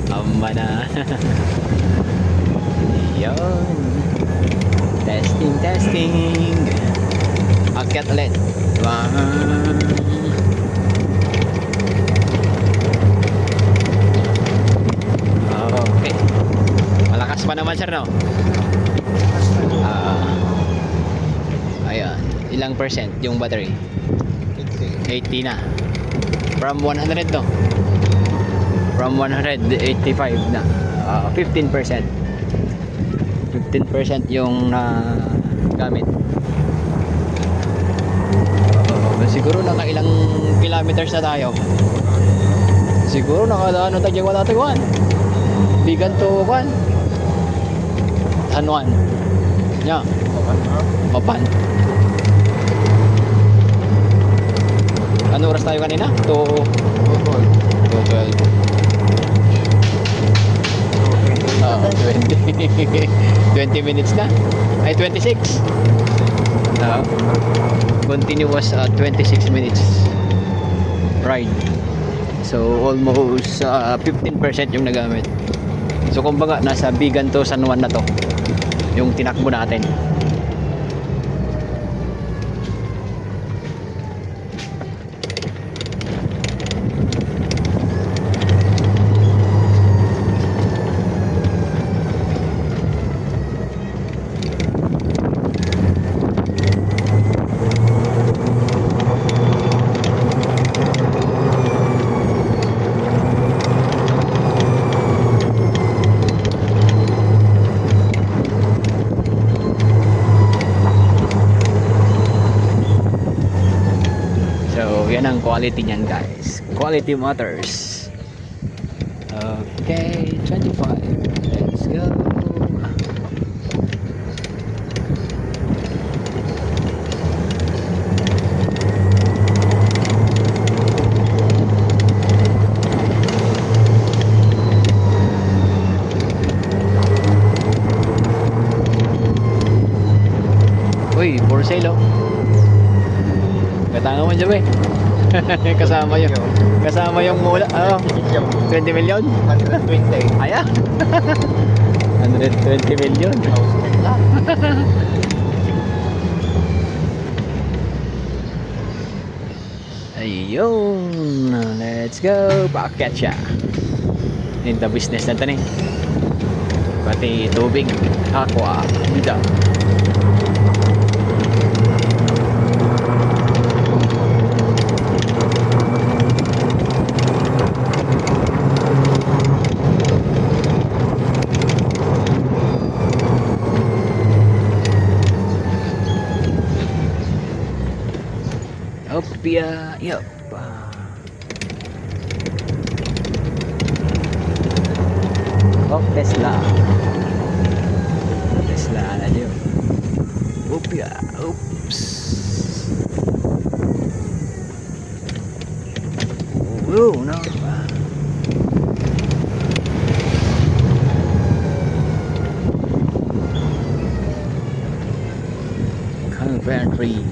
Amba na. Yun. Testing, testing. Akyat ulit. Okay. Malakas pa naman sir, no? Ayan. Ilang percent yung battery? 80 na. From 100, no? From 185 na. 15%. 15% yung gamit. Siguro nakailang kilometers na tayo. Siguro nakadaan tayo wala tayo. Bigan to Juan. San Juan. Yeah. Papan. Ano oras tayo kanina? 2:12. 20 minutes na. Ay 26. Continuous 26 minutes ride. So almost 15% yung nagamit. So kumbaga nasa Bigan to San Juan na to yung tinakbo natin. Yan ang quality niyan guys. Quality matters. Okay, 25. Let's go. Uy, for sale oh. Katanga mo dyan kasama yung mula 20 million 120 aya 120 million ayun, let's go. Paakyat siya. Into business na ito eh. Pati tubig, aqua, bida. Opia, yup. Oh, Tesla. Tesla na dyan. Opia, oops. Oh, no. Country.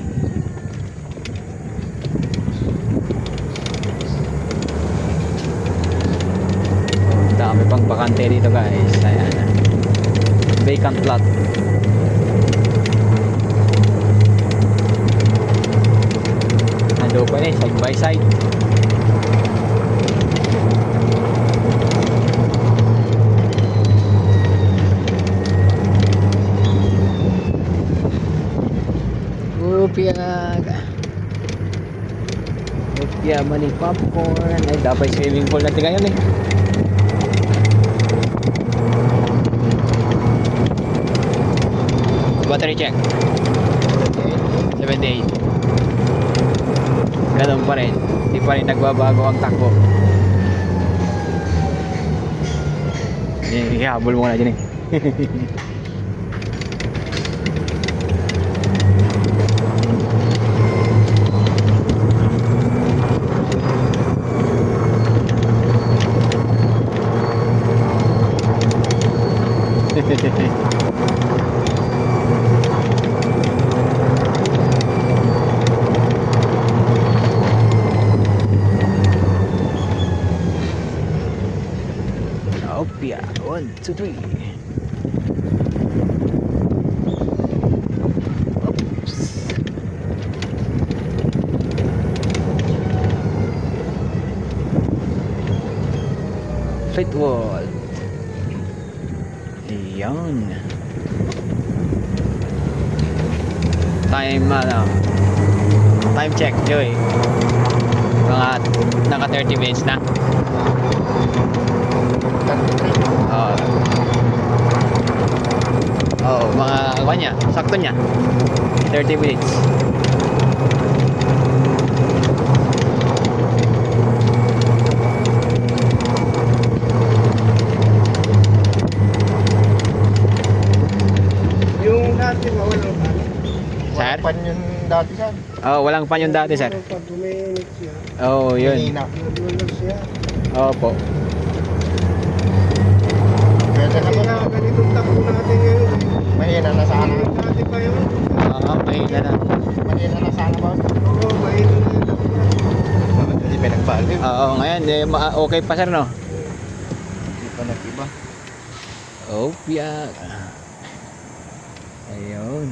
Dami pang bakante dito guys. Ayan. Vacant lot. Ando pa eh, side by side. Upia mani popcorn. Ay, dapat swimming pool natin ngayon eh. Battery check 78. Ganun pa rin, hindi pa rin nagbabago ang takbo. Ihabol mo na dyan eh. Opia. 1, 2, 3. Oops. Fitwall. Iyon. Time check, Joy. Mga naka 30 minutes na. Oo. Oo, mga kanya, sakto niya. 30 minutes. Yung dati walang pan. Sir? Pan yun dati sir. Oh, walang pan yung dati, sir. Pag guminit siya, Oh, yun. nadulas siya. Opo. Pwede na ba? Ganitong takbo natin ngayon. Mahina na sana. Dati pa yun. Oo, mahina na. Mahina na sana ba? Oo, mahina na yung takbo natin. Hindi pa nagbago. Oo, ngayon, okay pa, sir, no? Hindi pa nag-iba. Opia. Ayun.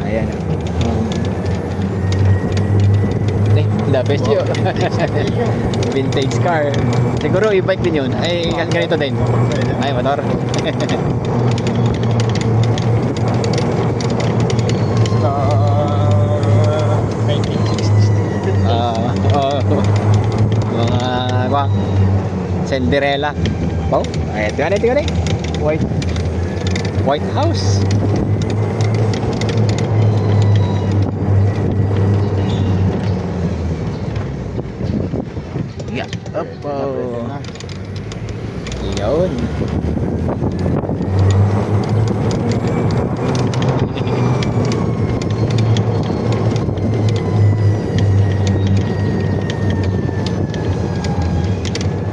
Ayan. The best yun. Vintage car. Siguro e-bike din yun. Ay, ganito din. Ay, motor. Sa 1960s. Mga Cinderella. Oh, ay, tingnan. White House. Yeah. Opo. Yun.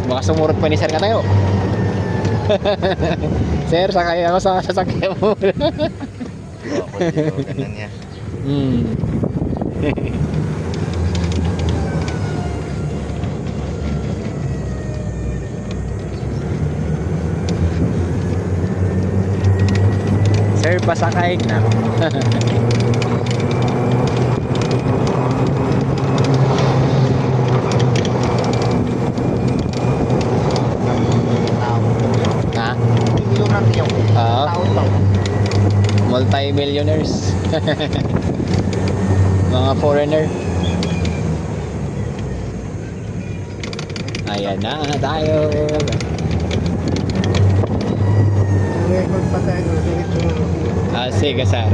Baka sumurot pa ni Sir nga tayo. Sir, sakay ako sa sasakyan mo. Ganun niya. Sir, pasakay na. Ha? Yung natin yung Oo. taon lang. Multi-millionaires. Mga foreigner. Ayan na tayo. Record pa tayo. Ah, sige, sir.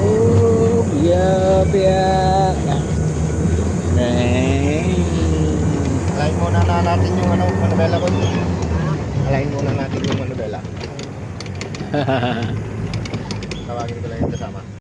Oh, yeah. Alayin muna na natin yung manubela ko. Alayin muna natin yung manubela. Tawagin ko lang yung kasama.